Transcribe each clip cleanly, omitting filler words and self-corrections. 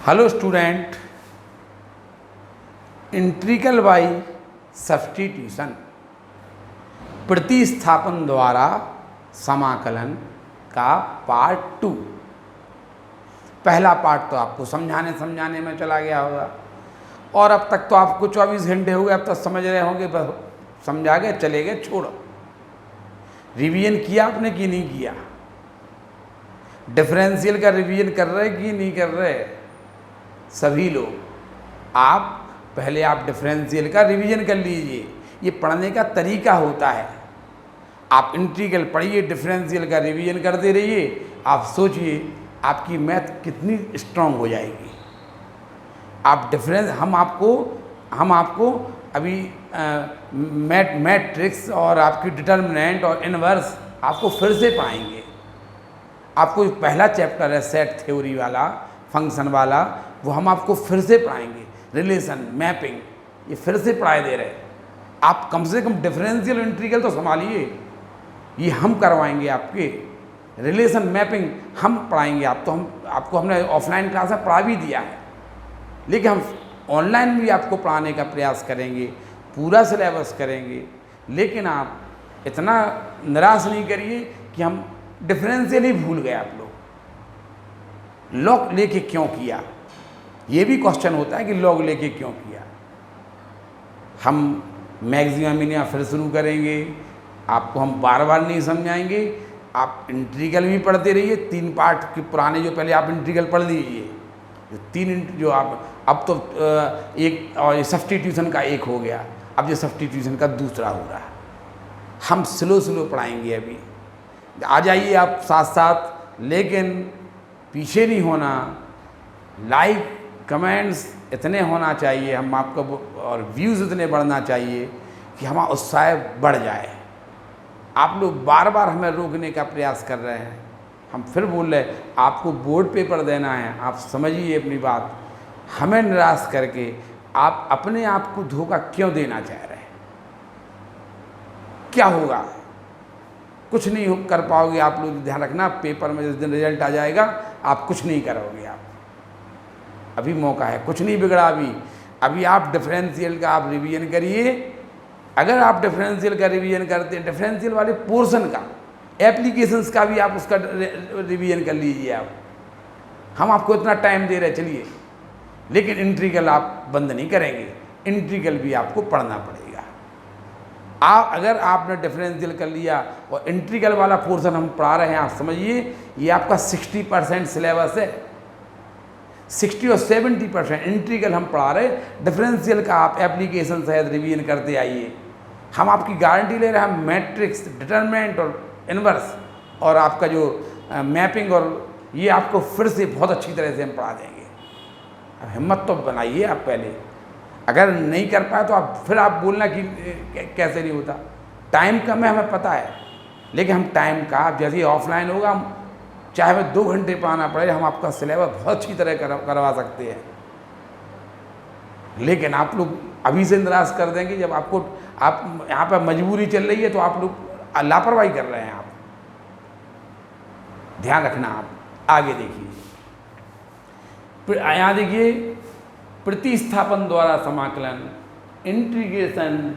Hello student, integral by substitution प्रतिस्थापन द्वारा समाकलन का पार्ट 2। पहला पार्ट तो आपको समझाने में चला गया होगा और अब तक तो आपको 24 घंटे हो गए, अब तक समझ रहे होंगे, बस समझा गए चले गए, छोड़ो। रिवीजन किया आपने कि नहीं किया? डिफरेंशियल का रिवीजन कर रहे कि नहीं कर रहे? सभी लोग पहले आप डिफरेंशियल का रिवीजन कर लीजिए। ये पढ़ने का तरीका होता है। आप इंटीग्रल पढ़िए, डिफरेंशियल का रिवीजन करते रहिए। आप सोचिए आपकी मैथ कितनी स्ट्रांग हो जाएगी। आप डिफरेंस हम आपको अभी मैट्रिक्स और आपकी डिटर्मिनेंट और इनवर्स आपको फिर से पढ़ाएंगे। आपको पहला चैप्टर है सेट थ्योरी वाला, फंक्शन वाला, वो हम आपको फिर से पढ़ाएंगे। रिलेशन, मैपिंग, ये फिर से पढ़ाए दे रहे। आप कम से कम डिफरेंशियल इंटीग्रल तो संभालिए, ये हम करवाएंगे। आपके रिलेशन, मैपिंग हम पढ़ाएंगे। आपको हमने ऑफलाइन क्लास में पढ़ा भी दिया है, लेकिन हम ऑनलाइन भी आपको पढ़ाने का प्रयास करेंगे, पूरा सिलेबस करेंगे। लेकिन आप इतना निराश नहीं करिए कि हम डिफरेंशियल ही भूल गए। आप लोग लॉग लेके क्यों किया, ये भी क्वेश्चन होता है कि लॉग लेके क्यों किया। हम मैक्सिमम मिनिमम फिर शुरू करेंगे। आपको हम बार बार नहीं समझाएंगे। आप इंटीग्रल भी पढ़ते रहिए। 3 पार्ट के पुराने जो पहले आप इंटीग्रल पढ़ लीजिए, जो आप अब तो एक और सब्स्टिट्यूशन का एक हो गया, अब ये सब्स्टिट्यूशन का दूसरा हो रहा है। हम स्लो पढ़ाएंगे। अभी आ जाइए आप साथ साथ, लेकिन पीछे नहीं होना। लाइक कमेंट्स इतने होना चाहिए हम आपको, और व्यूज़ इतने बढ़ना चाहिए कि हमारा उत्साह बढ़ जाए। आप लोग बार बार हमें रोकने का प्रयास कर रहे हैं। हम फिर बोल रहे हैं आपको बोर्ड पेपर देना है, आप समझिए अपनी बात। हमें निराश करके आप अपने आप को धोखा क्यों देना चाह रहे हैं? क्या होगा? कुछ नहीं कर पाओगे आप लोग। ध्यान रखना, पेपर में जिस दिन रिजल्ट आ जाएगा आप कुछ नहीं करोगे। आप अभी मौका है, कुछ नहीं बिगड़ा। अभी आप डिफरेंशियल का आप रिवीजन करिए। अगर आप डिफरेंशियल का रिवीजन करते हैं, डिफरेंशियल वाले पोर्शन का, एप्लीकेशंस का भी आप उसका रिवीजन कर लीजिए। हम आपको इतना टाइम दे रहे, चलिए। लेकिन इंटीग्रल आप बंद नहीं करेंगे, इंटीग्रल भी आपको पढ़ना पड़ेगा। अगर आपने डिफरेंशियल कर लिया और इंटीग्रल वाला पोर्शन हम पढ़ा रहे हैं, आप समझिए ये आपका 60% सिलेबस है। 60 और 70% इंटीग्रल हम पढ़ा रहे। डिफरेंशियल का आप एप्लीकेशन सहित रिवीजन करते आइए। हम आपकी गारंटी ले रहे हैं। हम मैट्रिक्स, डिटरमिनेंट और इनवर्स और आपका जो मैपिंग, और ये आपको फिर से बहुत अच्छी तरह से हम पढ़ा देंगे। अब हिम्मत तो बनाइए आप पहले। अगर नहीं कर पाए तो आप बोलना कि कैसे नहीं होता। टाइम कम है, हमें पता है, लेकिन हम टाइम का, जैसे ही ऑफलाइन होगा, हम चाहे हमें 2 घंटे पढ़ाना पड़े, हम आपका सिलेबस बहुत अच्छी तरह करवा सकते हैं। लेकिन आप लोग अभी से निराश कर देंगे। जब आप यहाँ पर मजबूरी चल रही है तो आप लोग लापरवाही कर रहे हैं। आप ध्यान रखना। आप आगे देखिए, यहाँ देखिए, प्रतिस्थापन द्वारा समाकलन, integration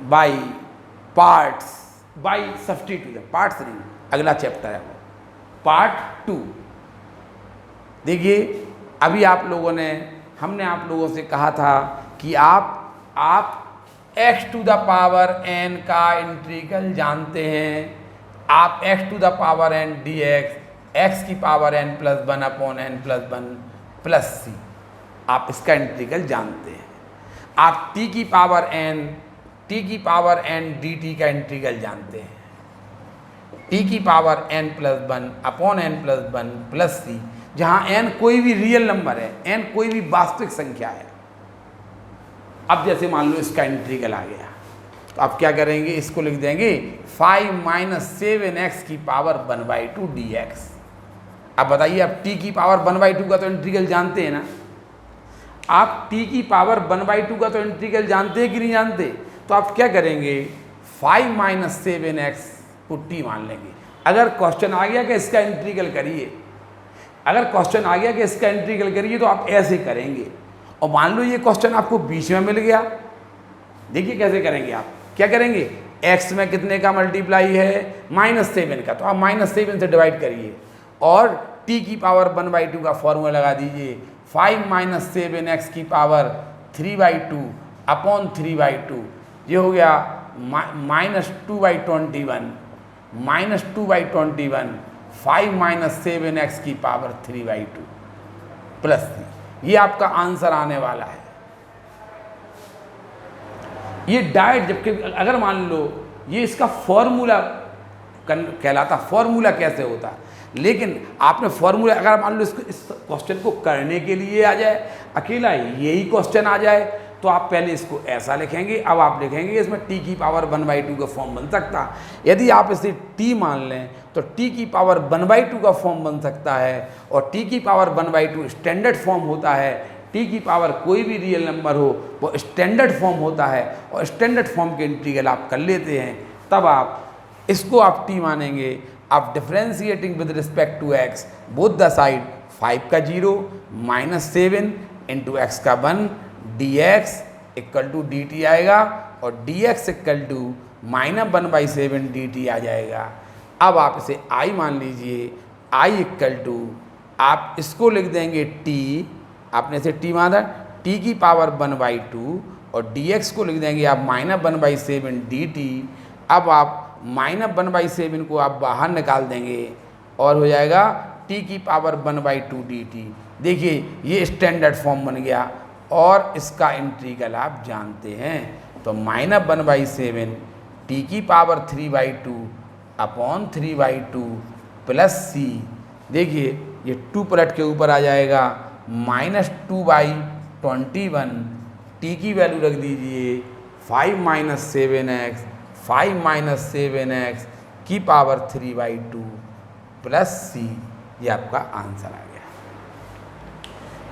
by parts, by substitution. Parts नहीं, अगला चैप्टर है वो, पार्ट 2। देखिए, अभी हमने आप लोगों से कहा था कि आप x to the power n का इंटीग्रल जानते हैं। आप x to the power n dx, x की power n + 1 upon n + 1 + c, आप इसका इंटीग्रल जानते हैं। आप t की पावर n dt का इंटीग्रल जानते हैं। t की power n + 1 upon n + 1 + c, जहाँ n कोई भी रियल नंबर है, n कोई भी वास्तविक संख्या है। अब जैसे मान लो इसका इंटीग्रल आ गया, तो आप क्या करेंगे? इसको लिख देंगे 5 - 7x की पावर 1/2 dx। अब बताइए, आप t की पावर 1/2 का तो इंटीग्रल जानते हैं ना? आप t की पावर 1/2 का तो इंटीग्रल जानते हैं कि नहीं जानते? तो आप क्या करेंगे? 5 - 7x को t मान लेंगे। अगर क्वेश्चन आ गया कि इसका इंटीग्रल करिए, अगर क्वेश्चन आ गया कि इसका इंटीग्रल करिए तो आप ऐसे करेंगे। और मान लो ये क्वेश्चन आपको बीच में मिल गया, देखिए कैसे करेंगे आप, क्या करेंगे, x में कितने का मल्टीप्लाई है, -7 का, तो आप -7 से डिवाइड करिए और t की पावर 1/2 का फॉर्मूला लगा दीजिए, 5 - 7x की पावर 3/2 अपॉन 3/2, ये हो गया -2/21 -2/21 5 - 7x की पावर 3/2 प्लस 3, ये आपका आंसर आने वाला है। ये डायरेक्ट, जबकि अगर मान लो ये इसका फॉर्मूला कहलाता, फॉर्मूला कैसे होता है, लेकिन आपने फॉर्मूला, अगर मान लो इसको, इस क्वेश्चन को करने के लिए आ जाए, अकेला यही क्वेश्चन आ जाए, तो आप पहले इसको ऐसा लिखेंगे, अब आप लिखेंगे इसमें t की पावर 1/2 का फॉर्म बन सकता है। यदि आप इसे t मान लें तो t की पावर 1/2 का फॉर्म बन सकता है, और t की पावर 1/2 स्टैंडर्ड फॉर्म होता है। t की पावर कोई भी रियल नंबर हो वो स्टैंडर्ड फॉर्म होता है, और स्टैंडर्ड फॉर्म के इंटीग्रल आप कर लेते हैं, तब आप इसको आप t मानेंगे। आप differentiating with respect to x, both the side 5 का 0 -7 इंटू x का 1 dx इक्वल टू dt आएगा, और dx इक्वल टू -1/7 dt आ जाएगा। अब आप इसे i मान लीजिए, i इक्वल टू, आप इसको लिख देंगे t, आपने इसे t माना, t की पावर 1/2, और dx को लिख देंगे आप -1/7 dt। अब आप -1/7 को आप बाहर निकाल देंगे और हो जाएगा t की पावर 1/2 dt। देखिए ये स्टैंडर्ड फॉर्म बन गया, और इसका इंटीग्रल आप जानते हैं, तो -1/7 t की पावर 3/2 अपॉन 3/2 प्लस c, देखिए ये 2 पलट के ऊपर आ जाएगा, -2/21, t की वैल्यू रख दीजिए 5 - 7x 5 - 7x की पावर 3/2 प्लस c, ये आपका आंसर आ गया।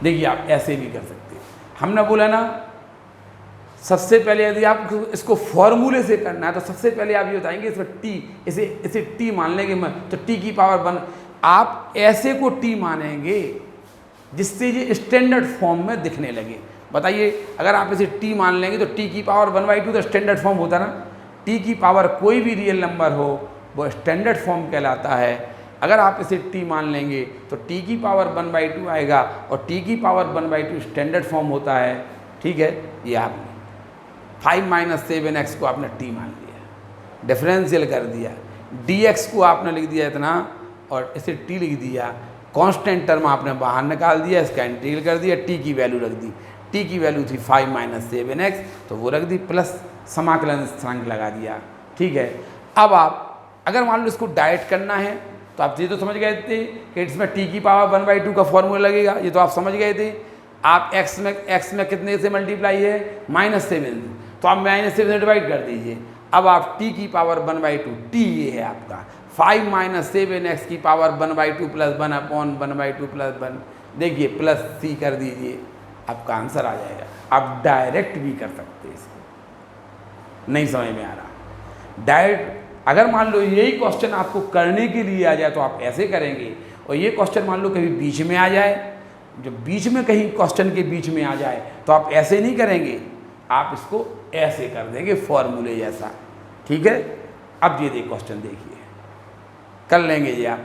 देखिए आप ऐसे भी कर सकते हैं, हमने बोला ना, सबसे पहले यदि आप इसको फॉर्मूले से करना है तो सबसे पहले आप ये बताएंगे इसमें t, इसे t मान लेंगे, तो t की पावर 1, आप ऐसे को t मानेंगे जिससे ये स्टैंडर्ड फॉर्म में दिखने लगे। बताइए, अगर आप इसे t मान लेंगे तो t की पावर 1/2 तो स्टैंडर्ड फॉर्म होता ना, t की पावर कोई भी रियल नंबर हो वो स्टैंडर्ड फॉर्म कहलाता है। अगर आप इसे t मान लेंगे तो t की पावर 1/2 आएगा, और t की पावर 1/2 स्टैंडर्ड फॉर्म होता है। ठीक है, ये आपने 5 - 7x को आपने t मान लिया, डिफरेंशियल कर दिया, dx को आपने लिख दिया इतना और इसे t लिख दिया, कांस्टेंट टर्म आपने बाहर निकाल दिया, इसका इंटीग्रल कर दिया, t की वैल्यू रख दी, t की वैल्यू थी 5 - 7x, तो वो रख दी, प्लस समाकलन स्थिरांक लगा दिया। ठीक है, अब आप अगर मान लो इसको डायरेक्ट करना है तो आप ये तो समझ गए थे कि इसमें t की पावर 1/2 का फॉर्मूला लगेगा, ये तो आप समझ गए थे। आप x में कितने से मल्टीप्लाई है, -7, तो आप -7 से डिवाइड कर दीजिए। अब आप t की पावर 1/2, t ये है आपका 5 - 7x की पावर 1/2 प्लस 1 अपॉन 1/2 प्लस 1, देखिए प्लस c कर दीजिए, आपका आंसर आ जाएगा। आप डायरेक्ट भी कर सकते हैं, इसको नहीं समझ में आ रहा डायरेक्ट, अगर मान लो यही क्वेश्चन आपको करने के लिए आ जाए तो आप ऐसे करेंगे, और ये क्वेश्चन मान लो कभी बीच में आ जाए, जो बीच में कहीं क्वेश्चन के बीच में आ जाए तो आप ऐसे नहीं करेंगे, आप इसको ऐसे कर देंगे फॉर्मूले जैसा। ठीक है, अब ये क्वेश्चन देखिए, कर लेंगे ये आप,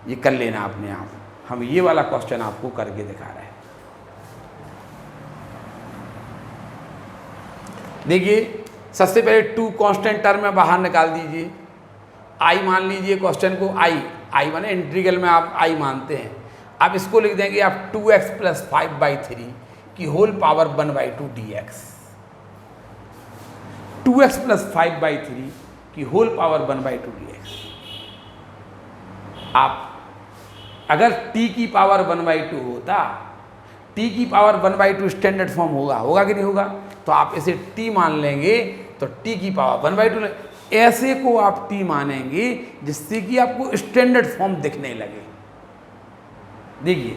ये कर लेना अपने आप, हम ये वाला क्वेश्चन आपको करके दिखा रहे हैं। देखिए सबसे पहले 2 कांस्टेंट टर्म में बाहर निकाल दीजिए, i मान लीजिए क्वेश्चन को, i माने इंटीग्रल में आप i मानते हैं। अब इसको लिख देंगे आप 2x + 5/3 की होल पावर 1/2 dx, 2x + 5/3 की होल पावर 1/2 dx। आप अगर t की पावर 1/2 होता, t की पावर 1/2 स्टैंडर्ड फॉर्म होगा कि नहीं होगा, तो आप इसे t मान लेंगे तो t की पावर 1/2, ऐसे को आप t मानेंगे जिससे कि आपको स्टैंडर्ड फॉर्म दिखने लगे। देखिए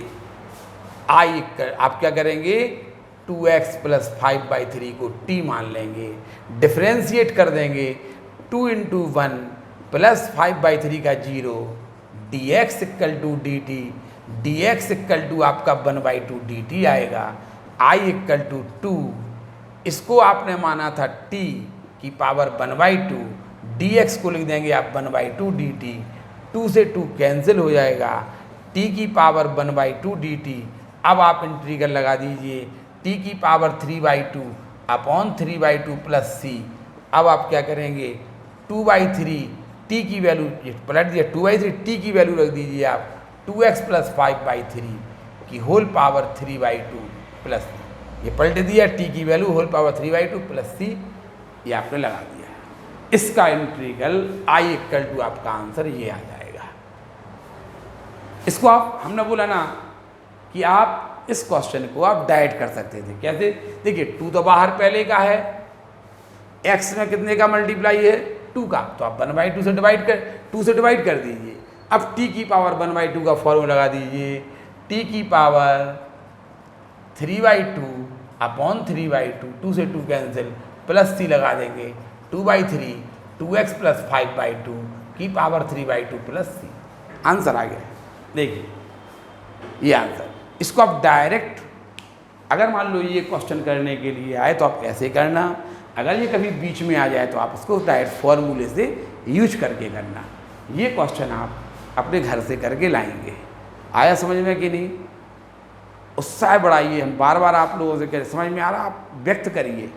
आप क्या करेंगे, 2x + 5/3 को t मान लेंगे, डिफ्रेंशिएट कर देंगे, 2 × 1 + 5/3 का 0 dx = dt, D X equal to आपका 1/2 dt आएगा, I इक्वल टू 2, इसको आपने माना था t की पावर 1/2, dx को लिख देंगे आप 1/2 dt, 2 से 2 कैंसिल हो जाएगा, t की पावर 1/2 dt। अब आप इंटीग्रल लगा दीजिए t की पावर 3/2 अपॉन 3/2 प्लस c। अब आप क्या करेंगे, 2/3 t की वैल्यू पलट दिया, 2/3 t की वैल्यू रख दीजिए आप 2x प्लस 5/3 की होल पावर 3/2 प्लस, ये पलट दिया t की value whole power 3/2 plus c, ये आपने लगा दिया। इसका इंटीग्रल I इक्वल टू आपका आंसर ये आ जाएगा। इसको आप, हमने बोला ना कि आप इस क्वेश्चन को आप डाइट कर सकते थे। कैसे? देखिए 2 तो बाहर पहले का है, x में कितने का मल्टीप्लाई है, 2 का, तो आप 1/2 से डिवाइड कर 2 से डिवाइड कर दीजिए। अब t की पावर 1/2 का फॉर्मूला लगा दीजिए, t की पावर 3/2 अपॉन 3/2, 2 से 2 कैंसिल, प्लस c लगा देंगे, 2/3 2x प्लस 5/2 की पावर 3/2 प्लस c। आंसर आ गया। देखिए ये आंसर। इसको आप डायरेक्ट, अगर मान लो ये क्वेश्चन करने के लिए आए तो आप ऐसे करना, अगर ये कभी बीच में आ जाए तो आप उसको डायरेक्ट फॉर्मूले से यूज करके करना। ये क्वेश्चन आप अपने घर से करके लाएंगे। आया समझ में कि नहीं? उत्साह बढ़ाइए, हम बार बार आप लोगों से कह, समझ में आ रहा, आप व्यक्त करिए,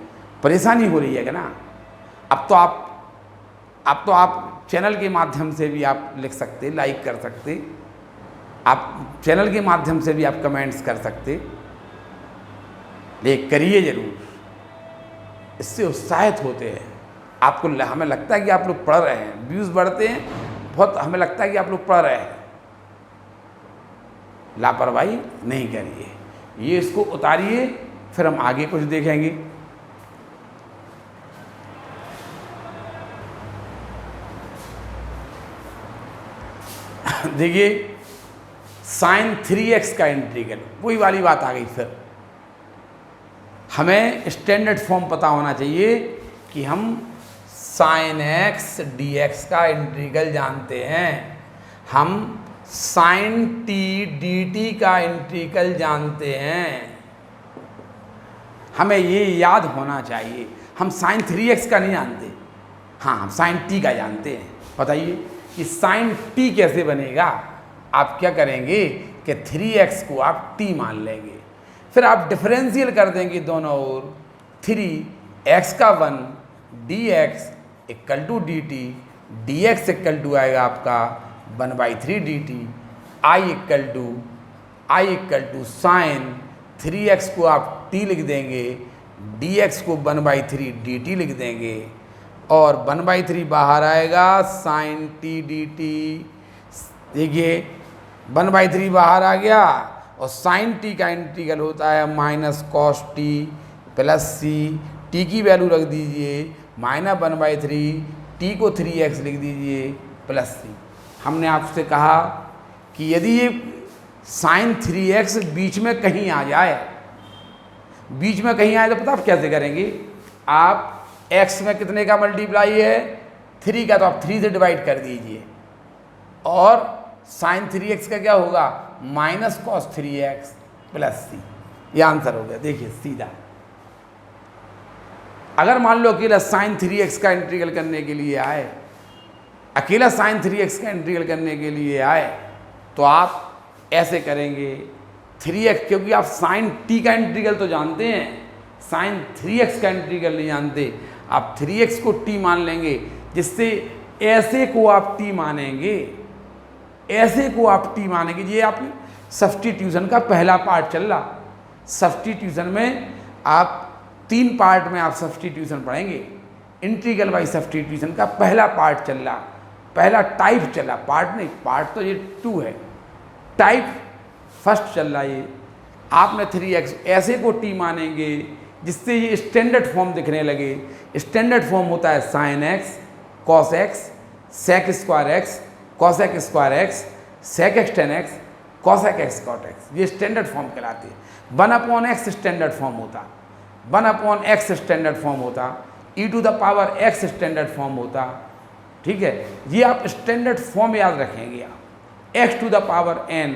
परेशानी हो रही है ना। अब तो आप चैनल के माध्यम से भी आप लिख सकते, लाइक कर सकते, आप चैनल के माध्यम से भी आप कमेंट्स कर सकते, लेकिन करिए ज़रूर, इससे उत्साहित होते हैं। आपको हमें लगता है कि आप लोग पढ़ रहे हैं, व्यूज़ बढ़ते हैं बहुत, हमें लगता है कि आप लोग पढ़ रहे हैं। लापरवाही नहीं करिए, ये इसको उतारिए, फिर हम आगे कुछ देखेंगे। देखिए sin 3x का इंटीग्रल, वही वाली बात आ गई। फिर हमें स्टैंडर्ड फॉर्म पता होना चाहिए कि हम sin x dx का इंटीग्रल जानते हैं, हम sin t dt का इंटीग्रल जानते हैं। हमें ये याद होना चाहिए। हम sin 3x का नहीं जानते, हाँ हम sin t का जानते हैं। बताइए कि sin t कैसे बनेगा? आप क्या करेंगे कि 3x को आप t मान लेंगे, फिर आप डिफरेंशियल कर देंगे दोनों ओर, 3x का 1 dx equal to dt, dx equal to आएगा आपका 1/3 dt, I equal to sine 3x को आप t लिख देंगे, dx को 1/3 dt लिख देंगे, और 1/3 बाहर आएगा, साइन t dt। देखिए 1/3 बाहर आ गया, और साइन t का इंटीग्रल होता है minus cos t plus c। t की वैल्यू रख दीजिए -1/3, t को 3x लिख दीजिए प्लस c। हमने आपसे कहा कि यदि ये साइन 3x बीच में कहीं आ जाए, बीच में कहीं आए तो पता आप कैसे करेंगे? आप x में कितने का मल्टीप्लाई है, 3 का, तो आप 3 से डिवाइड कर दीजिए, और साइन 3x का क्या होगा, minus cos 3x plus c। ये आंसर हो गया। देखिए सीधा। अगर मान लो अकेला साइन 3x का इंटीग्रल करने के लिए आए, अकेला साइन 3x का इंटीग्रल करने के लिए आए, तो आप ऐसे करेंगे 3x, क्योंकि आप साइन t का इंटीग्रल तो जानते हैं, साइन 3x का इंटीग्रल नहीं जानते। आप 3x को t मान लेंगे, जिससे ऐसे को आप t मानेंगे, ऐसे को आप t मानेंगे। ये आप सब्स्टिट्यूशन का पहला पार्ट चल रहा। सब्स्टिट्यूशन में आप 3 पार्ट में आप सब्स्टिट्यूशन पढ़ेंगे। इंटीग्रल बाई सब्स्टिट्यूशन का पहला पार्ट चल रहा, पहला टाइप चला, पार्ट नहीं, पार्ट तो ये 2 है, टाइप फर्स्ट चल रहा। ये आपने 3x ऐसे को t मानेंगे जिससे ये स्टैंडर्ड फॉर्म दिखने लगे। स्टैंडर्ड फॉर्म होता है sine x cos x sec square x cosec square x sec x tan x cosec x cot x। ये स्टैंडर्ड फॉर्म कहलाती है। 1/x स्टैंडर्ड फॉर्म होता, 1/x स्टैंडर्ड फॉर्म होता, e⁻x स्टैंडर्ड फॉर्म होता। ठीक है, ये आप स्टैंडर्ड फॉर्म याद रखेंगे। आप x⁻n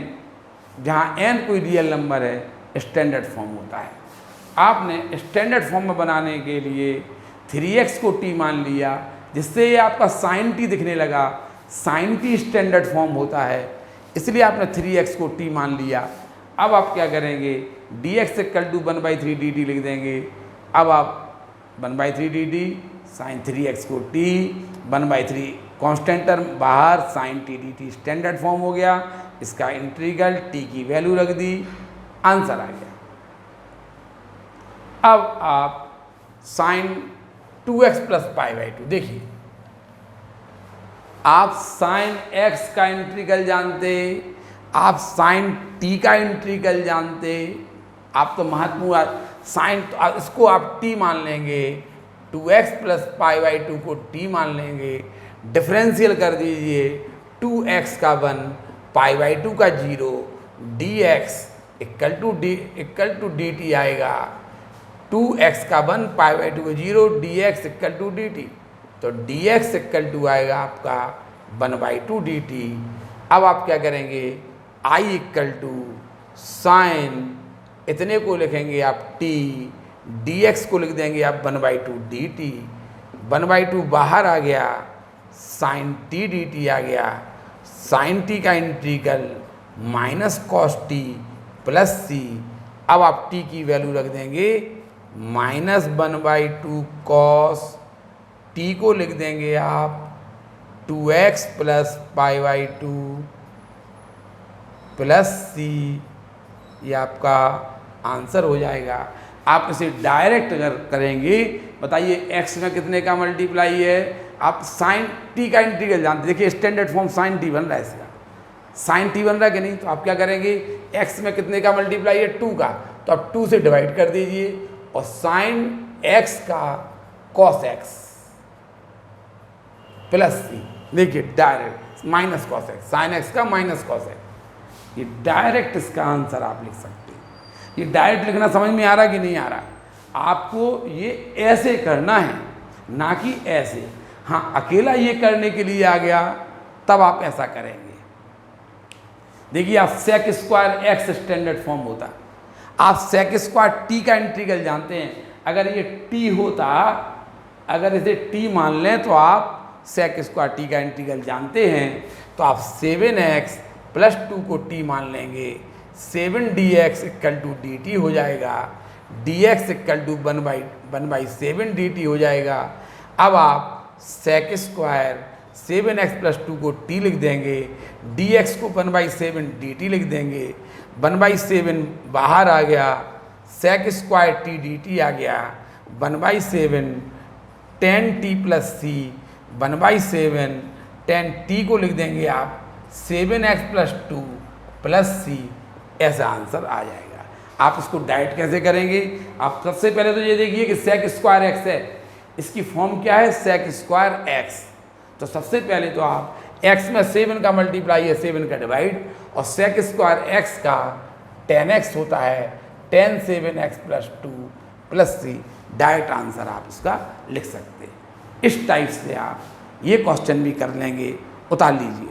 जहाँ n कोई रियल नंबर है स्टैंडर्ड फॉर्म होता है। आपने स्टैंडर्ड फॉर्म में बनाने के लिए 3x को t मान लिया, जिससे ये आपका sin t दिखने लगा। sin t स्टैंडर्ड फॉर्म होता है, इसलिए आपने 3x को t मान लिया। अब आप क्या करेंगे, dx इक्वल टू 1/3 dt लिख देंगे। अब आप 1/3 dt sin 3x को t 1/3 कांस्टेंट टर्म बाहर sin t dt standard form हो गया। इसका इंटीग्रल t की वैल्यू रख दी, आंसर आ गया। अब आप sin 2x प्लस π/2 देखिए, आप sin x का इंटीग्रल जानते, आप sin t का इंटीग्रल जानते, आप तो महत्वपूर्ण साइन, तो इसको आप t मान लेंगे, 2x प्लस π/2 को t मान लेंगे, डिफरेंशियल कर दीजिए, 2x का 1 π/2 का 0, dx इक्वल टू dt आएगा। 2x का 1 π/2 का 0, dx इक्वल टू dt, तो dx इक्वल टू आएगा आपका 1/2 dt। अब आप क्या करेंगे, I इक्वल टू साइन, इतने को लिखेंगे आप t, dx को लिख देंगे आप 1/2 dt, 1/2 बाहर आ गया, साइन t dt आ गया। साइन t का integral minus cos t plus c। अब आप t की वैल्यू रख देंगे -1/2 कॉस, t को लिख देंगे आप 2x प्लस π/2 प्लस c। ये आपका आंसर हो जाएगा। आप इसे डायरेक्ट अगर करेंगे, बताइए x में कितने का मल्टीप्लाई है, आप साइन t का इंटीग्रल जानते, देखिए स्टैंडर्ड फॉर्म साइन t बन रहा है, इसका साइन t बन रहा है कि नहीं। तो आप क्या करेंगे, x में कितने का मल्टीप्लाई है, 2 का, तो आप 2 से डिवाइड कर दीजिए, और साइन x का कॉस x प्लस c, देखिए direct minus cos x, sine x का माइनस कॉस x, ये डायरेक्ट इसका आंसर आप लिख सकते हैं। ये डायरेक्ट लिखना समझ में आ रहा कि नहीं आ रहा, आपको ये ऐसे करना है, ना कि ऐसे। हाँ, अकेला ये करने के लिए आ गया तब आप ऐसा करेंगे। देखिए, आप sec square x standard form होता, आप सेक स्क्वायर टी का इंटीग्रल जानते हैं। अगर ये टी होता, अगर इसे टी मान लें तो आप सेक स्क्वायर टी का इंटीग्रल जानते हैं, तो आप 7x प्लस 2 को t मान लेंगे, 7dx इक्वल टू dt हो जाएगा, dx इक्वल टू 1/7 dt हो जाएगा। अब आप सेक स्क्वायर 7x प्लस 2 को t लिख देंगे, dx को 1/7 dt लिख देंगे, 1/7 बाहर आ गया, सेक स्क्वायर t dt आ गया, 1/7 10t प्लस c, 1/7 10t को लिख देंगे आप 7x प्लस 2 प्लस c, ऐसा आंसर आ जाएगा। आप इसको डायरेक्ट कैसे करेंगे, आप सबसे पहले तो ये देखिए कि सेक स्क्वायर एक्स है, इसकी फॉर्म क्या है, सेक स्क्वायर एक्स। तो सबसे पहले तो आप x में 7 का मल्टीप्लाई है, 7 का डिवाइड, और सेक स्क्वायर x का 10x होता है, 10 7x plus 2 plus c, direct answer आप इसका लिख सकते हैं। इस टाइप से आप ये क्वेश्चन भी कर लेंगे, उतार लीजिए।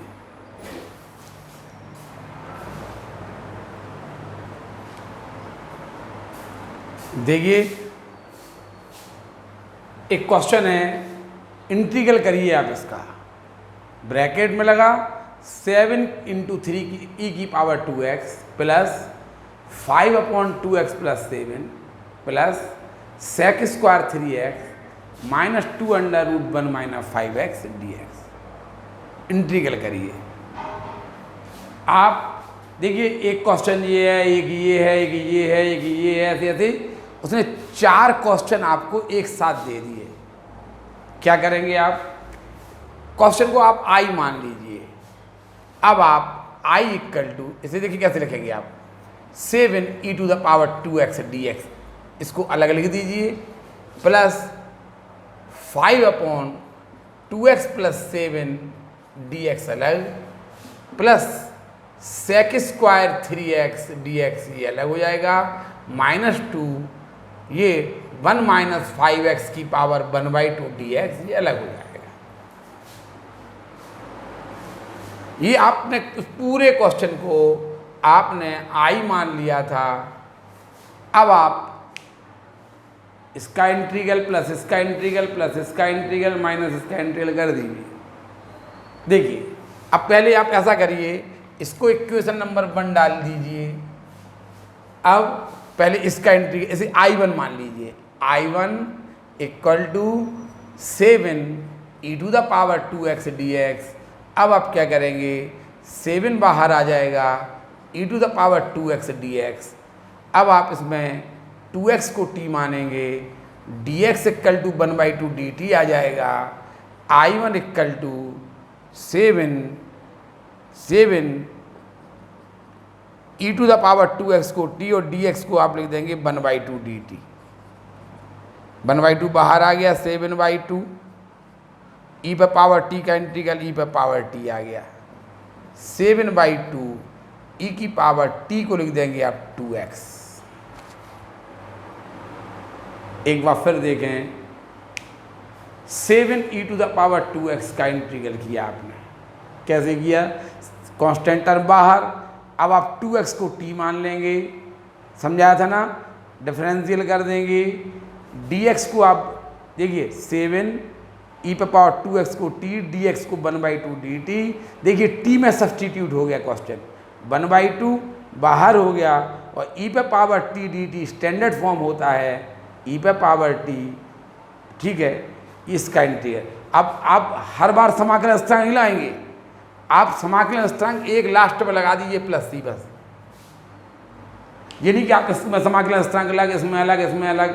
देखिए, एक क्वेश्चन है, इंटीग्रल करिए आप इसका, ब्रैकेट में लगा 7 × 3 e की power 2x plus 5/2x plus 7 plus sec square 3x minus 2√1 - 5x dx। Integral करिए आप। देखिए, एक क्वेश्चन ये है, एक ये है, एक ये है, एक ये है, ऐसे ऐसे उसने 4 क्वेश्चन आपको एक साथ दे दिए। क्या करेंगे आप, क्वेश्चन को आप i मान लीजिए। अब आप i इक्वल टू, इसे देखिए कैसे लिखेंगे आप, 7e² 2x dx, इसको अलग लिख दीजिए, प्लस 5/2x प्लस 7 dx अलग, plus sec square 3x dx ये अलग हो जाएगा, -2 ये 1 - 5x की पावर 1/2 dx ये अलग हो जाएगा। ये आपने पूरे क्वेश्चन को आपने आई मान लिया था, अब आप इसका इंटीग्रल प्लस इसका इंटीग्रल प्लस इसका इंटीग्रल माइनस इसका इंटीग्रल कर दीजिए। देखिए अब पहले आप ऐसा करिए, इसको इक्वेशन नंबर 1 डाल दीजिए। अब पहले इसका इंटीग्रल, इसे I1 मान लीजिए, I1 equal to 7 e to the power 2x dx। अब आप क्या करेंगे, 7 बाहर आ जाएगा, e to the power 2x dx। अब आप इसमें 2x को t मानेंगे, dx इक्वल टू 1/2 dt आ जाएगा। I1 equal to 7 e to the power 2x को t और dx को आप लिख देंगे 1/2 dt। 1/2 बाहर आ गया, 7/2 e पे पावर t का इंटीग्रल e पे पावर t आ गया, 7/2 e की पावर t को लिख देंगे आप 2x। एक बार फिर देखें, 7 e to the power 2x का इंटीग्रल किया आपने, कैसे किया, कांस्टेंट टर्म बाहर, अब आप 2x को t मान लेंगे, समझाया था ना, डिफरेंशियल कर देंगे, dx को आप देखिए 7 e पे पावर 2x को t, dx को 1/2 dt। देखिए t में सब्सटीट्यूट हो गया क्वेश्चन, 1/2 बाहर हो गया और e पे power t dt standard form होता है e पे पावर t, ठीक है, इसका इंटीग्रल। अब आप हर बार समाकलन स्थिरांक नहीं लाएंगे, आप समाकलन स्थिरांक एक लास्ट में लगा दीजिए प्लस सी, बस। ये नहीं कि आप इसमें समाकलन स्थिरांक अलग, इसमें अलग, इसमें अलग,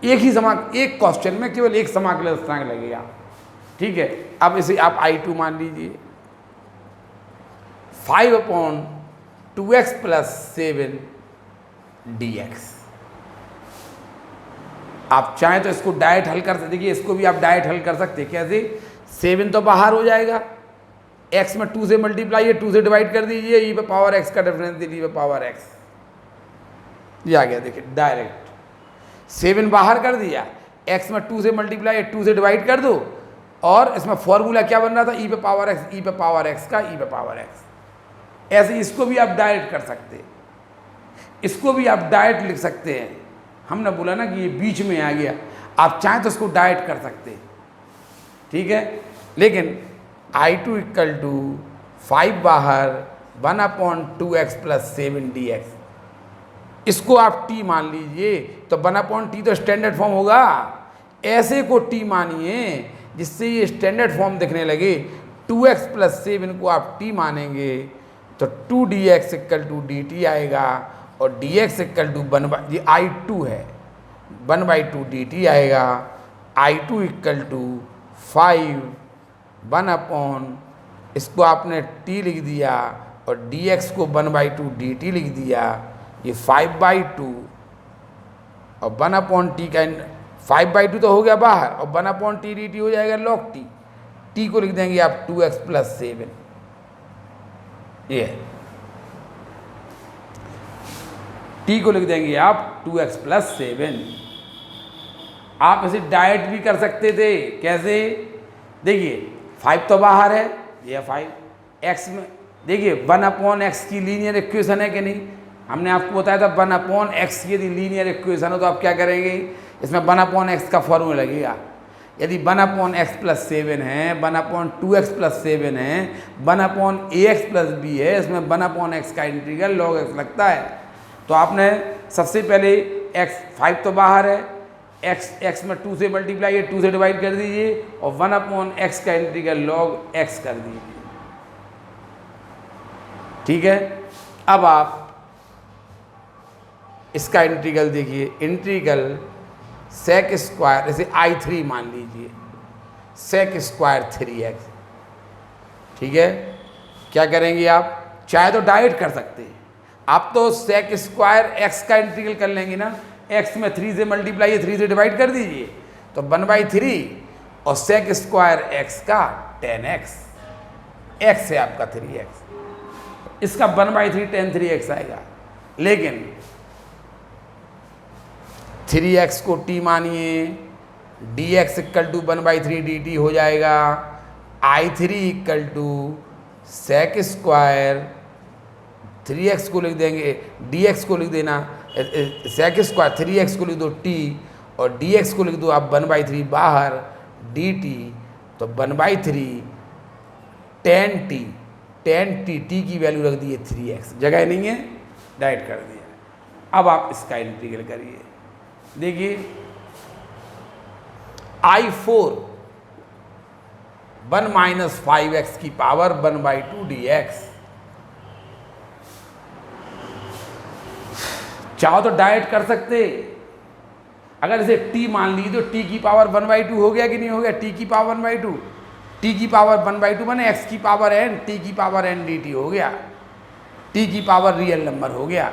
एक ही एक क्वेश्चन में केवल एक समाकलन स्थिरांक लगेगा, ठीक है। अब इसे आप I2 मान लीजिए, 5/2x + 7 dx। आप चाहें तो इसको डायरेक्ट हल कर सकते, देखिए इसको भी आप डायरेक्ट हल कर सकते हैं। कैसे, 7 तो बाहर हो जाएगा, x में 2 से मल्टीप्लाई है, 2 से डिवाइड कर दीजिए, e पे पावर x का डिफरेंस e पे पावर x, ये आ गया। देखिए डायरेक्ट 7 बाहर कर दिया, x में 2 से मल्टीप्लाई है, 2 से डिवाइड कर दो, और इसमें फॉर्मूला क्या बन रहा था, e पे पावर x, e पे पावर x का e पे पावर x। ऐसे इसको भी आप डायरेक्ट कर सकते हैं, इसको भी आप डायरेक्ट लिख सकते हैं। हमने बोला ना कि ये बीच में आ गया, आप चाहें तो इसको डायरेक्ट कर सकते हैं, ठीक है। लेकिन I2 इक्वल टू 5 बाहर 1/2x + 7 dx, इसको आप t मान लीजिए, तो 1/t तो स्टैंडर्ड फॉर्म होगा, ऐसे को t मानिए जिससे ये स्टैंडर्ड फॉर्म दिखने लगे। 2x + 7 को आप t मानेंगे तो 2dx इक्वल टू dt आएगा, और dx इक्वल टू ये I2 है, 1/2 dt आएगा। I2 इक्वल टू 5 1/, इसको आपने t लिख दिया और dx को 1/2 dt लिख दिया, ये 5/2 और 1/t का 5/2 तो हो गया बाहर, और 1/t dt हो जाएगा log t। t को लिख देंगे आप 2x + 7, ये t को लिख देंगे आप 2x + 7। आप इसे डायरेक्ट भी कर सकते थे, कैसे, देखिए 5 तो बाहर है, ये 5 x में, देखिए 1/x की लीनियर इक्वेशन है कि नहीं, हमने आपको बताया था 1/x की यदि लीनियर इक्वेशन हो तो आप क्या करेंगे, इसमें 1/x का फॉर्मूला लगेगा। यदि 1/x + 7 है, 1/2x + 7 है, 1/ax + b है, इसमें 1/x का इंटीग्रल log x लगता है। तो आपने सबसे पहले x 5 तो बाहर है, x में 2 से मल्टीप्लाई है, 2 से डिवाइड कर दीजिए, और 1/x का इंटीग्रल log x कर दीजिए, ठीक है। अब आप इसका इंटीग्रल देखिए, इंटीग्रल sec स्क्वायर, इसे I3 मान लीजिए, sec स्क्वायर 3x, ठीक है। क्या करेंगे आप, चाहे तो डायरेक्ट कर सकते हैं, आप तो sec स्क्वायर x का इंटीग्रल कर लेंगे ना, x में 3 से मल्टीप्लाई है, 3 से डिवाइड कर दीजिए, तो 1/3, और sec स्क्वायर x का 10x, x है आपका 3x, इसका 1/3 tan 3x आएगा। लेकिन 3x को t मानिए, dx इक्वल टू 1/3 dt हो जाएगा। I3 equal to sec square 3x को लिख देंगे, dx को लिख देना sec स्क्वायर 3x को लिख दो t और dx को लिख दो आप 1/3 बाहर dt, तो 1/3 tan t की वैल्यू रख दी है 3x, जगह नहीं है डाइट कर दिया। अब आप इसका इंटीग्रल करिए, देखिए I4 1 माइनस 5x की पावर 1/2 dx। चाहो तो डाइट कर सकते, अगर इसे t मान ली तो t की पावर 1/2 हो गया कि नहीं हो गया, t की पावर 1/2, t की पावर 1/2 बने x की पावर n, t की पावर n dt हो गया, t की पावर रियल नंबर हो गया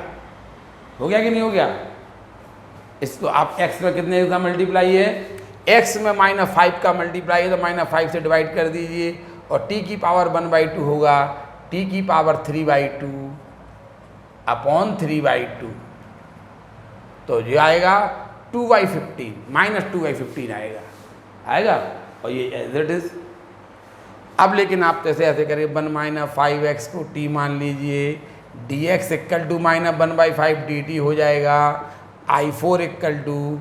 कि नहीं हो गया। इसको आप x में कितने का मल्टीप्लाई है, x में -5 का मल्टीप्लाई है तो -5 से डिवाइड कर दीजिए और t की पावर 1/2 होगा, t की पावर 3/2 अपॉन 3/2, तो ये आएगा 2/15 -2/15 आएगा और ये एज इट इज। अब लेकिन आप जैसे ऐसे करें 1 - 5x को t मान लीजिए, dx इक्वल टू -1/5 dt हो जाएगा, I4 इक्वल टू,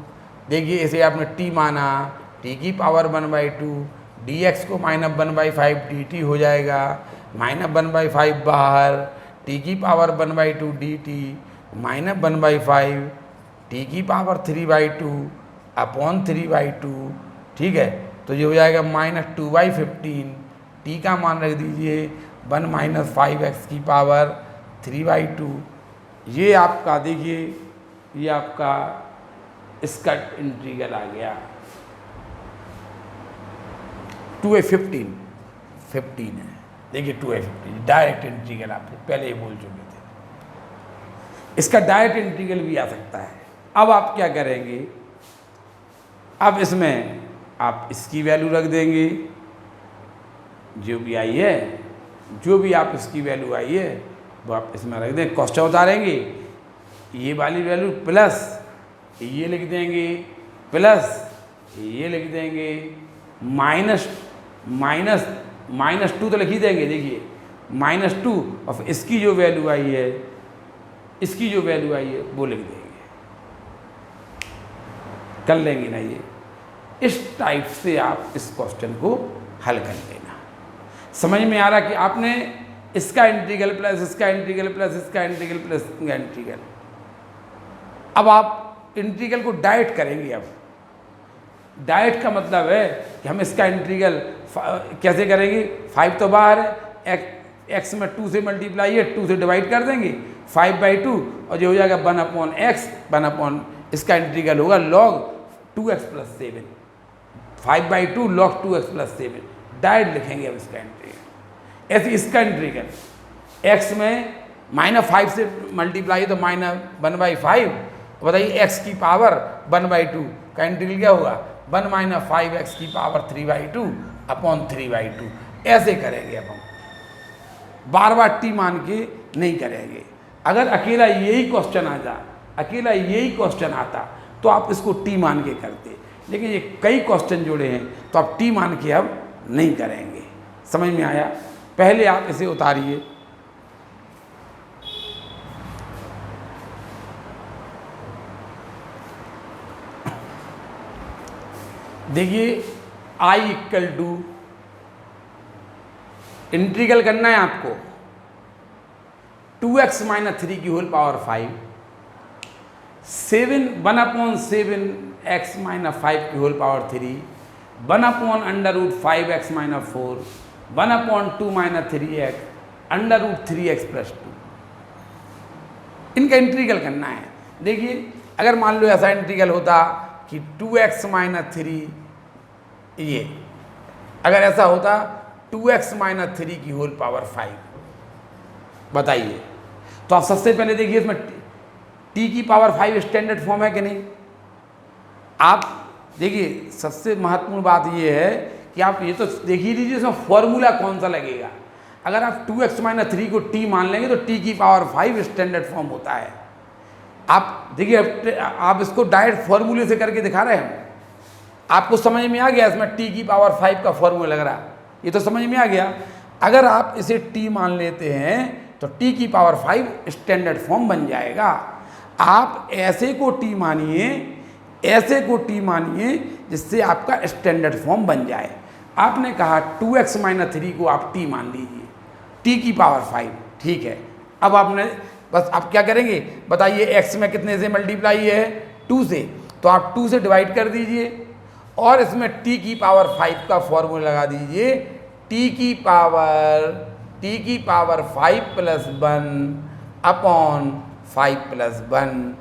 देखिए इसे आपने t माना, t की पावर 1/2 dx को -1/5 dt हो जाएगा, -1/5 बाहर, t की पावर 1/2 dt -1/5 t की पावर 3/2 अपॉन 3/2, ठीक है। तो ये हो जाएगा -2/15, t का मान रख दीजिए 1 - 5x की पावर 3/2। ये आपका देखिए, ये आपका इसका इंटीग्रल आ गया 2/15 है, देखिए 2/15 डायरेक्ट इंटीग्रल आप पहले ही बोल चुके थे, इसका डायरेक्ट इंटीग्रल भी आ सकता है। अब आप क्या करेंगे, अब इसमें आप इसकी वैल्यू रख देंगे, जो भी आई है, जो भी आप इसकी वैल्यू आई है वो आप इसमें रख दें, क्वेश्चन उतारेंगे, ये वाली वैल्यू प्लस ये लिख देंगे, प्लस ये लिख देंगे, -2 तो लिख ही देंगे, देखिए -2 और इसकी जो वैल्यू आई है, इसकी जो वैल्यू आई है वो लिख देंगे, कर लेंगे ना। ये इस टाइप से आप इस क्वेश्चन को हल कर लेना। समझ में आ रहा कि आपने इसका इंटीग्रल प्लस इसका इंटीग्रल प्लस इसका इंटीग्रल प्लस इसका इंटीग्रल, अब आप इंटीग्रल को डाइट करेंगे। अब डाइट का मतलब है कि हम इसका इंटीग्रल कैसे करेंगे, 5 तो बाहर है, x में 2 से मल्टीप्लाई है, 2 से डिवाइड कर देंगे 5/2 और जो हो जाएगा 1/x, 1 इसका इंटीग्रल होगा log 2x + 7, 5/2 log 2x + 7, direct लिखेंगे अब इसका इंटीग्रल। ऐसे इसका इंटीग्रल x में -5 से मल्टीप्लाई तो -1/5, बताइए x की पावर 1/2 का इंटीग्रल क्या होगा, 1 - 5x की पावर 3/2 अपॉन 3/2। ऐसे करेंगे अब हम, बार बार t मान के नहीं करेंगे। अगर अकेला यही क्वेश्चन आ जा, अकेला यही क्वेश्चन आता तो आप इसको t मान के करते, लेकिन ये कई क्वेश्चन जुड़े हैं तो आप t मान के अब नहीं करेंगे। समझ में आया। पहले आप इसे उतारिए, देखिए I इक्वल टू, इंटीग्रल करना है आपको 2x - 3 की होल पावर 5, 1/7x - 5 की whole power 3, 1/√5x - 4, 1/2 - 3x, √3x + 2। इनका इंटीग्रल करना है। देखिए अगर मान लो ऐसा इंटीग्रल होता कि 2x - 3, ये अगर ऐसा होता 2x - 3 की होल पावर 5, बताइए, तो आप सबसे पहले देखिए इसमें t की पावर 5 स्टैंडर्ड फॉर्म है कि नहीं। आप देखिए सबसे महत्वपूर्ण बात ये है कि आप ये तो देख ही लीजिए इसमें फॉर्मूला कौन सा लगेगा। अगर आप 2x - 3 को t मान लेंगे तो t की पावर 5 स्टैंडर्ड फॉर्म होता है। आप देखिए आप इसको डायरेक्ट फॉर्मूले से करके दिखा रहे हैं, आपको समझ में आ गया इसमें t की पावर 5 का फॉर्मूला लग रहा, ये तो समझ में आ गया। अगर आप इसे t मान लेते हैं तो t की पावर 5 स्टैंडर्ड फॉर्म बन जाएगा। आप ऐसे को t मानिए, ऐसे को t मानिए जिससे आपका स्टैंडर्ड फॉर्म बन जाए। आपने कहा 2x - 3 को आप t मान लीजिए, t की पावर 5, ठीक है। अब आपने बस आप क्या करेंगे बताइए, x में कितने से मल्टीप्लाई है 2 से, तो आप 2 से डिवाइड कर दीजिए और इसमें t की पावर 5 का फॉर्मूला लगा दीजिए, t की पावर 5 + 1 अपॉन 5 + 1,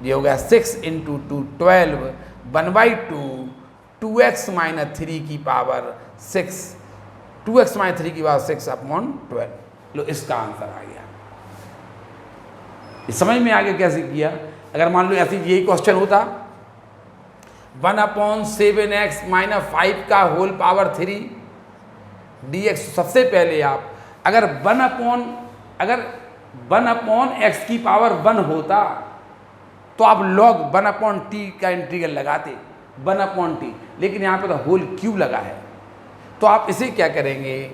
ये हो गया 6 × 2 12, 1/2, 2x - 3 की पावर 6, 2x - 3 की पावर 6 अपॉन 12। लो इसका आंसर आ गया। इस समझ में आगे कैसे किया? अगर मान लो ऐसे यही क्वेश्चन होता 1/7x - 5 का होल पावर 3 dx, सबसे पहले आप अगर 1/x की पावर 1 होता तो आप log 1/t का इंटीग्रल लगाते 1/t, लेकिन यहाँ पे तो होल क्यूब लगा है, तो आप इसे क्या करेंगे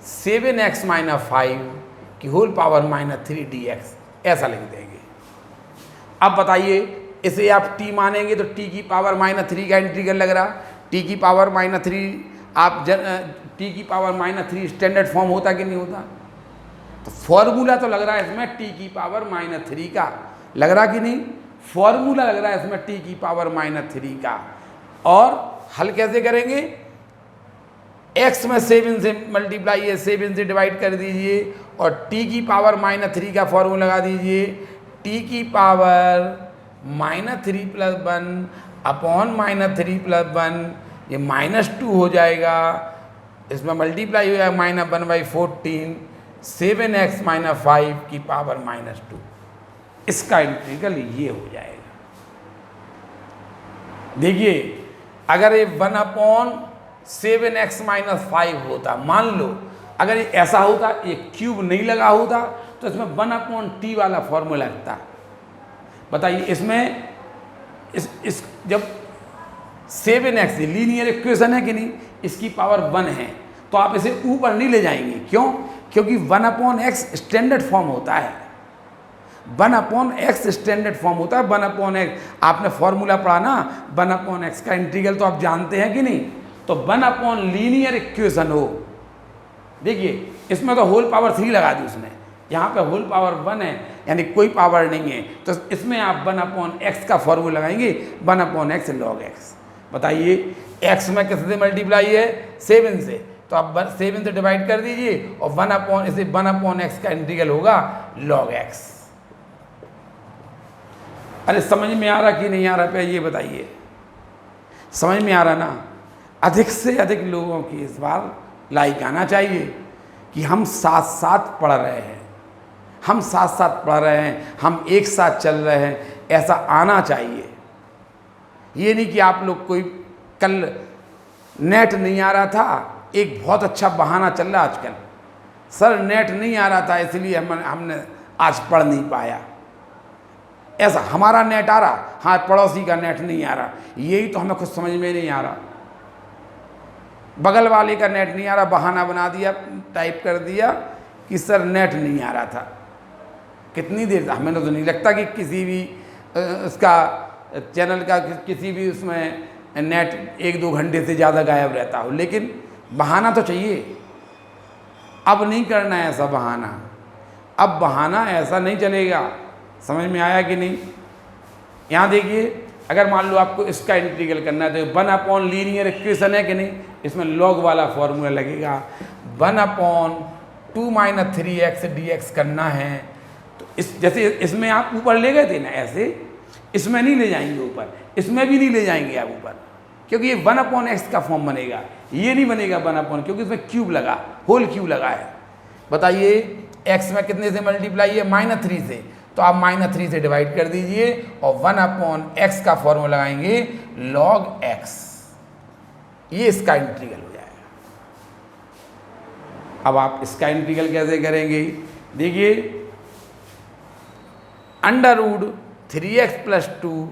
7x - 5 की होल पावर -3 dx ऐसा लिख देंगे। अब बताइए इसे आप t मानेंगे तो t की पावर -3 का इंटीग्रल लग रहा, t की पावर -3 आप t की पावर -3 स्टैंडर्ड फॉर्म होता कि नहीं होता? तो फॉर्मूला तो लग रहा है इसमें t की पावर -3 का, लग रहा कि नहीं? फॉर्मूला लग रहा है इसमें t की पावर -3 का। और हल कैसे करेंगे? x में 7 से मल्टीप्लाई है, 7 से डिवाइड कर दीजिए और t की पावर -3 का फॉर्मूला लगा दीजिए, t की पावर -3 + 1 अपॉन -3 + 1, ये -2 हो जाएगा, इसमें मल्टीप्लाई हो जाएगा -1/14, 7x - 5 की पावर -2, इसका इंटीग्रल ये हो जाएगा। देखिए अगर ये 1/7x - 5 होता, मान लो अगर ये ऐसा होता, ये क्यूब नहीं लगा होता तो इसमें 1/t वाला फॉर्मूला लगता। बताइए इसमें इस जब 7x लीनियर इक्वेशन है कि नहीं, इसकी पावर 1 है तो आप इसे ऊपर नहीं ले जाएंगे, क्यों? क्योंकि 1/x स्टैंडर्ड फॉर्म होता है, 1/x स्टैंडर्ड फॉर्म होता है। 1/x आपने फॉर्मूला पढ़ा ना, 1/x का इंटीग्रल तो आप जानते हैं कि नहीं? तो 1 लीनियर इक्वेशन हो, देखिए इसमें तो होल पावर 3 लगा दी उसने, यहाँ पे होल पावर 1 है यानी कोई पावर नहीं है, तो इसमें आप 1/x का फॉर्मूला लगाएंगे 1/x log x। बताइए x में किससे मल्टीप्लाई है 7 से, तो आप 7 से डिवाइड कर दीजिए और 1/x का इंटीग्रल होगा log x। अरे समझ में आ रहा कि नहीं आ रहा पे ये बताइए, समझ में आ रहा ना? अधिक से अधिक लोगों की इस बार लाइक आना चाहिए कि हम साथ साथ पढ़ रहे हैं, हम साथ साथ पढ़ रहे हैं, हम एक साथ चल रहे हैं, ऐसा आना चाहिए। ये नहीं कि आप लोग कोई कल नेट नहीं आ रहा था, एक बहुत अच्छा बहाना चल रहा आजकल, सर नेट नहीं आ रहा था इसलिए हमने आज पढ़ नहीं पाया। ऐसा हमारा नेट आ रहा, हाँ पड़ोसी का नेट नहीं आ रहा, यही तो हमें कुछ समझ में नहीं आ रहा। बगल वाले का नेट नहीं आ रहा, बहाना बना दिया, टाइप कर दिया कि सर नेट नहीं आ रहा था। कितनी देर, हमें तो नहीं लगता कि किसी भी उसका चैनल का किसी भी उसमें नेट 1-2 घंटे से ज़्यादा गायब रहता हो, लेकिन बहाना तो चाहिए। अब नहीं करना है ऐसा बहाना, अब बहाना ऐसा नहीं चलेगा। समझ में आया कि नहीं? यहाँ देखिए अगर मान लो आपको इसका इंटीग्रल करना है तो 1 लीनियर इक्वेशन है कि नहीं, इसमें log वाला फॉर्मूला लगेगा। 1/2 - 3x dx करना है, तो इस जैसे इसमें आप ऊपर ले गए थे ना, ऐसे इसमें नहीं ले जाएंगे ऊपर, इसमें भी नहीं ले जाएंगे आप ऊपर, क्योंकि ये 1/x का फॉर्म बनेगा, ये नहीं बनेगा 1/, क्योंकि इसमें क्यूब लगा, होल क्यूब लगा है। बताइए x में कितने से मल्टीप्लाई है -3 से, तो आप -3 से डिवाइड कर दीजिए और 1/x का फॉर्मूला लगाएंगे log x, ये इसका इंटीग्रल हो जाएगा। अब आप इसका इंटीग्रल कैसे करेंगे? देखिए √3x + 2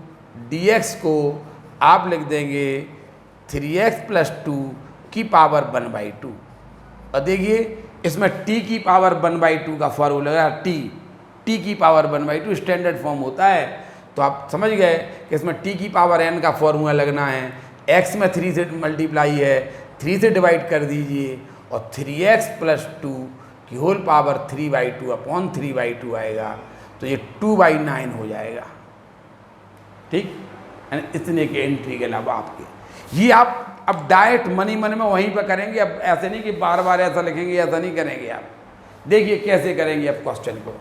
dx को आप लिख देंगे 3x + 2 की पावर 1/2। और देखिए इसमें टी की पावर 1/2 का फॉर्मूला लगा, टी की पावर 1/2 स्टैंडर्ड फॉर्म होता है। तो आप समझ गए कि इसमें टी की पावर n का फॉर्मूला लगना है। x में 3 से मल्टीप्लाई है, 3 से डिवाइड कर दीजिए और 3x + 2 की होल पावर 3/2 अपॉन 3/2 आएगा। तो ये 2/9 हो जाएगा। ठीक, इतने के इंटीग्रल अब आपके, ये आप अब डायरेक्ट मन में वहीं पर करेंगे। अब ऐसे नहीं कि बार बार ऐसा लिखेंगे, ऐसा नहीं करेंगे। आप देखिए कैसे करेंगे अब क्वेश्चन को।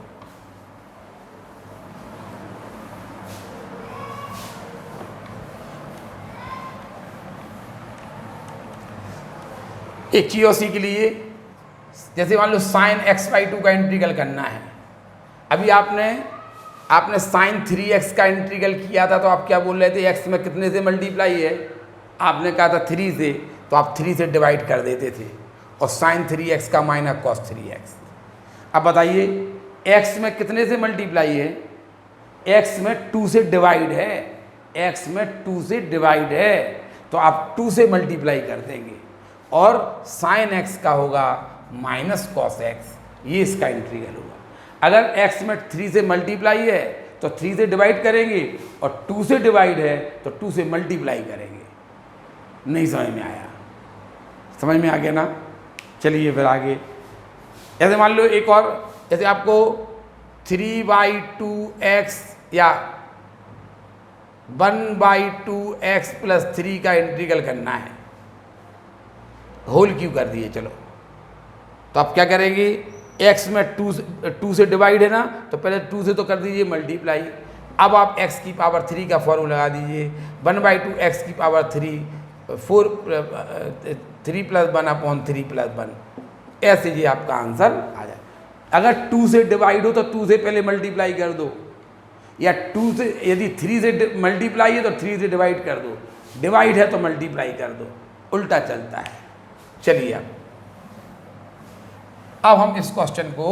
एक चीज और सीख लिए, जैसे मान लो sin x/2 का इंटीग्रल करना है। अभी आपने sin 3x का इंटीग्रल किया था, तो आप क्या बोल रहे थे, x में कितने से मल्टीप्लाई है, आपने कहा था 3 से, तो आप 3 से डिवाइड कर देते थे और sin 3x का माइनस cos 3x। अब बताइए x में कितने से मल्टीप्लाई है, x में 2 से डिवाइड है, x में 2 से डिवाइड है, तो आप 2 से मल्टीप्लाई कर देंगे और sin x का होगा माइनस cos x, ये इसका इंटीग्रल होगा। अगर x में 3 से मल्टीप्लाई है तो 3 से डिवाइड करेंगे और 2 से डिवाइड है तो 2 से मल्टीप्लाई करेंगे। नहीं समझ में आया? समझ में आ गया ना? चलिए फिर आगे। जैसे मान लो एक और, जैसे आपको 3/2x या 1/2x + 3 का इंटीग्रल करना है, होल क्यों कर दिए। चलो तो आप क्या करेंगे, x में 2 से डिवाइड है ना, तो पहले 2 से तो कर दीजिए मल्टीप्लाई। अब आप x की पावर 3 का फॉर्मूला लगा दीजिए, 1/2x की पावर 3 3 + 1 अपॉन 3 + 1, ऐसे जी आपका आंसर आ जाए। अगर 2 से डिवाइड हो तो 2 से पहले मल्टीप्लाई कर दो, या 2 से, यदि 3 से मल्टीप्लाई है तो 3 से डिवाइड कर दो, डिवाइड है तो मल्टीप्लाई कर दो, उल्टा चलता है। चलिए अब हम इस क्वेश्चन को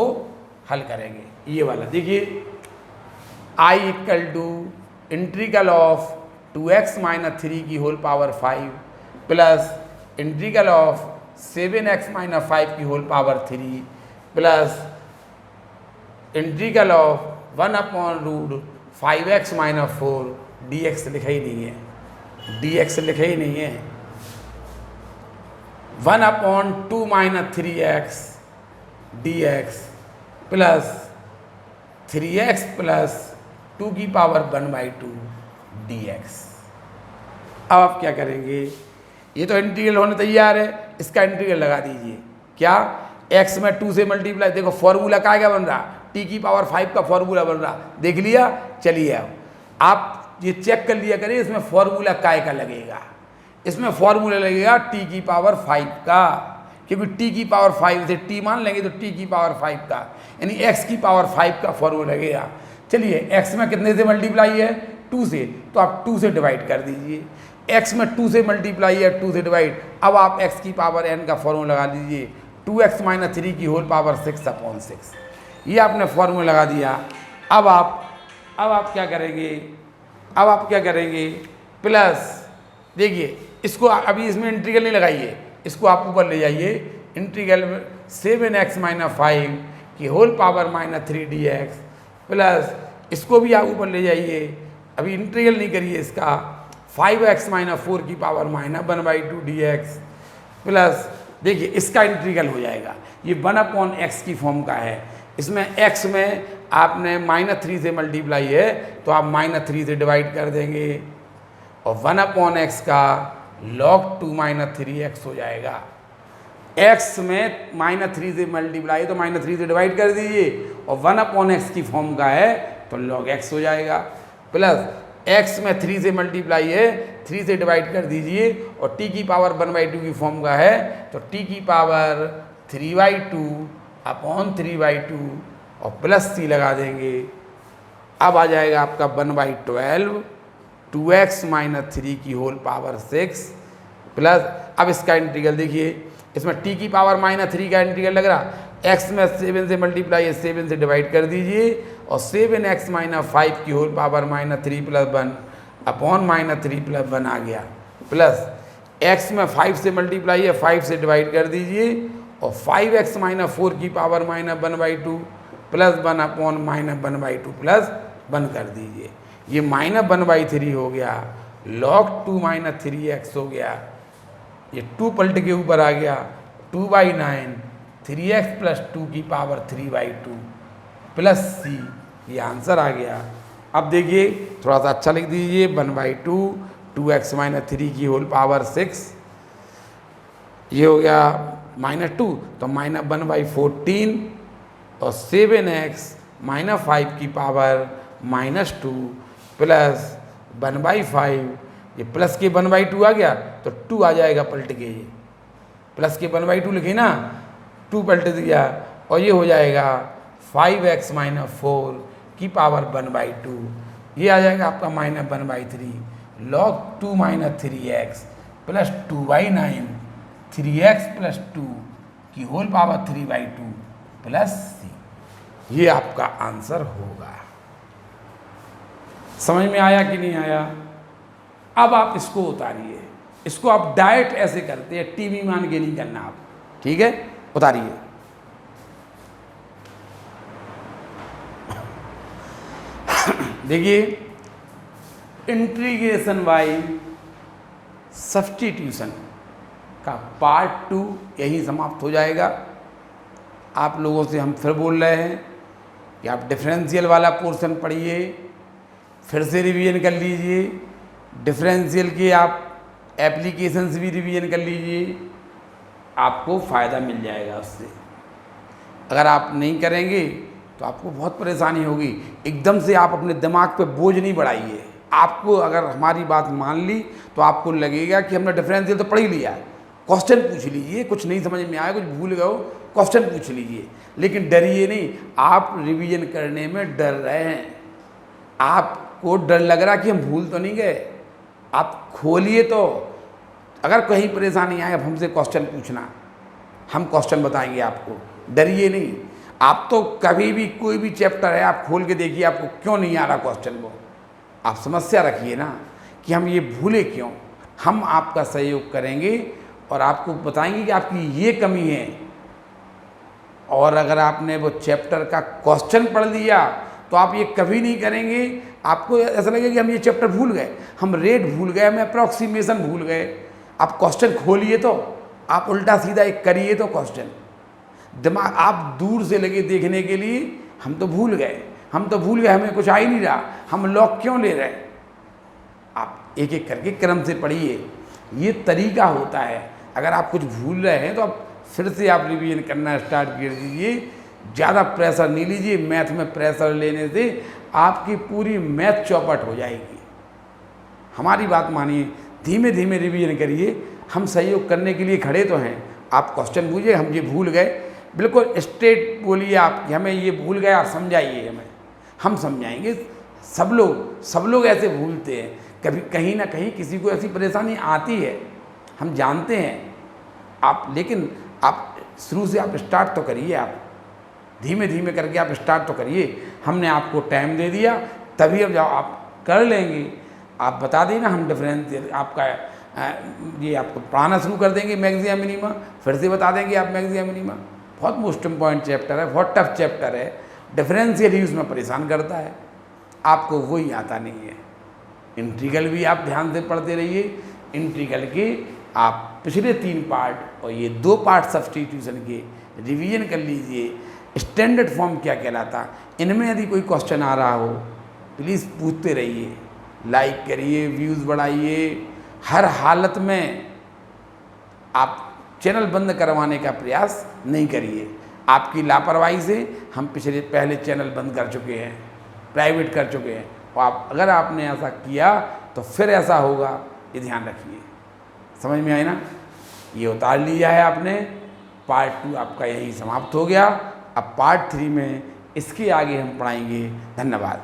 हल करेंगे। ये वाला देखिए, I = इंटीग्रल ऑफ 2x - 3 की whole power 5 plus integral of 7x - 5 की whole power 3 plus integral of 1/√5x - 4 dx लिखा ही नहीं है, dx लिखा ही नहीं है, 1/2 - 3x dx प्लस 3x + 2 की पावर 1/2 dx। अब आप क्या करेंगे, ये तो इंटीग्रल होने तैयार है, इसका इंटीग्रल लगा दीजिए। क्या, x में 2 से मल्टीप्लाई, देखो फॉर्मूला क्या बन रहा, t की पावर 5 का फॉर्मूला बन रहा, देख लिया। चलिए अब आप ये चेक कर लिया करिए, इसमें फॉर्मूला काय का लगेगा, इसमें फॉर्मूला लगेगा t की पावर 5 का, क्योंकि t की पावर 5 से t मान लेंगे तो t की पावर 5 का, यानी x की पावर 5 का फॉर्मूला लगेगा। चलिए x में कितने से मल्टीप्लाई है, 2 से, तो आप 2 से डिवाइड कर दीजिए। x में 2 से मल्टीप्लाई है, 2 से डिवाइड, अब आप x की पावर n का फॉर्मूला लगा दीजिए, 2x - 3 की होल पावर 6/6, ये आपने फॉर्मूला लगा दिया। अब आप क्या करेंगे, अब आप क्या करेंगे, प्लस देखिए इसको अभी इसमें इंटीग्रल नहीं लगाइए, इसको आप ऊपर ले जाइए, इंटीग्रल 7x - 5 की होल पावर -3 dx प्लस इसको भी आप ऊपर ले जाइए, अभी इंटीग्रल नहीं करिए इसका, 5x - 4 की पावर -1/2 dx प्लस देखिए इसका इंटीग्रल हो जाएगा, ये 1/x की फॉर्म का है। इसमें x में आपने -3 से मल्टीप्लाई है तो आप -3 से डिवाइड कर देंगे और 1/x का log 2 - 3x हो जाएगा। x में -3 से मल्टीप्लाई तो -3 से डिवाइड कर दीजिए और 1/x की फॉर्म का है तो log x हो जाएगा, प्लस x में 3 से मल्टीप्लाई है, 3 से डिवाइड कर दीजिए और t की पावर 1/2 की फॉर्म का है तो t की पावर 3/2 अपॉन 3/2 और प्लस c लगा देंगे। अब आ जाएगा आपका 1/12 2x - 3 की होल पावर 6 प्लस, अब इसका इंटीग्रल देखिए, इसमें t की पावर -3 का इंटीग्रल लग रहा, x में 7 से मल्टीप्लाई है, 7 से डिवाइड कर दीजिए और 7x - 5 की होल पावर -3 + 1 अपॉन -3 + 1 आ गया, प्लस x में 5 से मल्टीप्लाई है, 5 से डिवाइड कर दीजिए और 5x माइनस 4 की power minus 1/2 plus 1 minus 1/2 plus 1 कर दीजिए। ये माइनस 1/3 हो गया, log 2 माइनस 3x हो गया, ये 2 पलट के ऊपर आ गया, 2/9 3x प्लस 2 की पावर 3/2 प्लस c, ये आंसर आ गया। अब देखिए थोड़ा सा अच्छा लिख दीजिए, 1/2 2x माइनस 3 की होल पावर 6, ये हो गया -2, तो माइनस 1/14 और 7x माइनस 5 की पावर -2 प्लस 1/5, ये प्लस के 1/2 आ गया तो 2 आ जाएगा पलट के, ये प्लस के 1/2 लिखे ना, 2 पलट दिया और ये हो जाएगा 5x माइनस 4 की पावर 1/2, ये आ जाएगा आपका -1/3 log 2 minus 3x plus 2/9 3x plus 2 की होल पावर 3/2 प्लस c, ये आपका आंसर होगा। समझ में आया कि नहीं आया? अब आप इसको उतारिए, इसको आप डायरेक्ट ऐसे करते हैं, टीवी मान के नहीं करना आप, ठीक है? उतारिए। देखिए इंटीग्रेशन बाय सब्स्टिट्यूशन का पार्ट 2 यही समाप्त हो जाएगा। आप लोगों से हम फिर बोल रहे हैं कि आप डिफरेंशियल वाला पोर्शन पढ़िए, फिर से रिवीजन कर लीजिए, डिफरेंशियल के आप एप्लीकेशंस भी रिवीजन कर लीजिए, आपको फ़ायदा मिल जाएगा उससे। अगर आप नहीं करेंगे तो आपको बहुत परेशानी होगी। एकदम से आप अपने दिमाग पे बोझ नहीं बढ़ाइए। आपको अगर हमारी बात मान ली तो आपको लगेगा कि हमने डिफरेंशियल तो पढ़ ही लिया है, क्वेश्चन पूछ लीजिए, कुछ नहीं समझ में आया, कुछ भूल गए हो, क्वेश्चन पूछ लीजिए। लेकिन डरिए नहीं, आप रिवीजन करने में डर रहे हैं, आपको डर लग रहा कि हम भूल तो नहीं गए। आप खोलिए तो, अगर कहीं परेशानी आए अब हमसे क्वेश्चन पूछना, हम क्वेश्चन बताएंगे आपको, डरिए नहीं। आप तो कभी भी कोई भी चैप्टर है आप खोल के देखिए, आपको क्यों नहीं आ रहा क्वेश्चन, वो आप समस्या रखिए ना कि हम ये भूले क्यों। हम आपका सहयोग करेंगे और आपको बताएंगे कि आपकी ये कमी है। और अगर आपने वो चैप्टर का क्वेश्चन पढ़ लिया तो आप ये कभी नहीं करेंगे, आपको ऐसा लगेगा कि हम ये चैप्टर भूल गए, हम रेट भूल गए, हम अप्रॉक्सीमेशन भूल गए। आप क्वेश्चन खोलिए तो, आप उल्टा सीधा एक करिए तो क्वेश्चन, दिमाग आप दूर से लगे देखने के लिए हम तो भूल गए, हमें कुछ आ ही नहीं रहा, हम लॉक क्यों ले रहे। आप एक एक करके क्रम से पढ़िए, ये तरीका होता है। अगर आप कुछ भूल रहे हैं तो आप फिर से आप रिवीजन करना स्टार्ट कर दीजिए। ज़्यादा प्रेशर नहीं लीजिए, मैथ में प्रेशर लेने से आपकी पूरी मैथ चौपट हो जाएगी। हमारी बात मानिए, धीमे धीमे रिवीजन करिए, हम सहयोग करने के लिए खड़े तो हैं। आप क्वेश्चन पूछिए, हम ये भूल गए, बिल्कुल स्ट्रेट बोलिए आप कि हमें ये भूल गए, आप समझाइए हमें, हम समझाएंगे। सब लोग ऐसे भूलते हैं, कभी कहीं ना कहीं किसी को ऐसी परेशानी आती है, हम जानते हैं। आप लेकिन आप शुरू से आप स्टार्ट तो करिए, आप धीमे धीमे करके आप स्टार्ट तो करिए। हमने आपको टाइम दे दिया, तभी अब जाओ आप कर लेंगे। आप बता देना, हम डिफरेंशियल आपका ये आपको पढ़ाना शुरू कर देंगे मैक्सिमा मिनिमा, फिर से बता देंगे आप मैक्सिमा मिनिमा। बहुत मोस्ट इम्पॉर्टेंट चैप्टर है, बहुत टफ चैप्टर है, डिफरेंशियल ही उसमें परेशान करता है, आपको वही आता नहीं है। इंटीग्रल भी आप ध्यान से पढ़ते रहिए, इंटीग्रल के आप पिछले 3 पार्ट और ये 2 पार्ट सब्स्टिट्यूशन के रिवीजन कर लीजिए। स्टैंडर्ड फॉर्म क्या कहलाता, इनमें यदि कोई क्वेश्चन आ रहा हो प्लीज़ पूछते रहिए, लाइक करिए, व्यूज़ बढ़ाइए। हर हालत में आप चैनल बंद करवाने का प्रयास नहीं करिए। आपकी लापरवाही से हम पहले चैनल बंद कर चुके हैं, प्राइवेट कर चुके हैं, और अगर आपने ऐसा किया तो फिर ऐसा होगा, ये ध्यान रखिए। समझ में आई ना? ये उतार लिया है आपने। पार्ट 2 आपका यहीं समाप्त हो गया। अब पार्ट 3 में इसके आगे हम पढ़ाएंगे। धन्यवाद।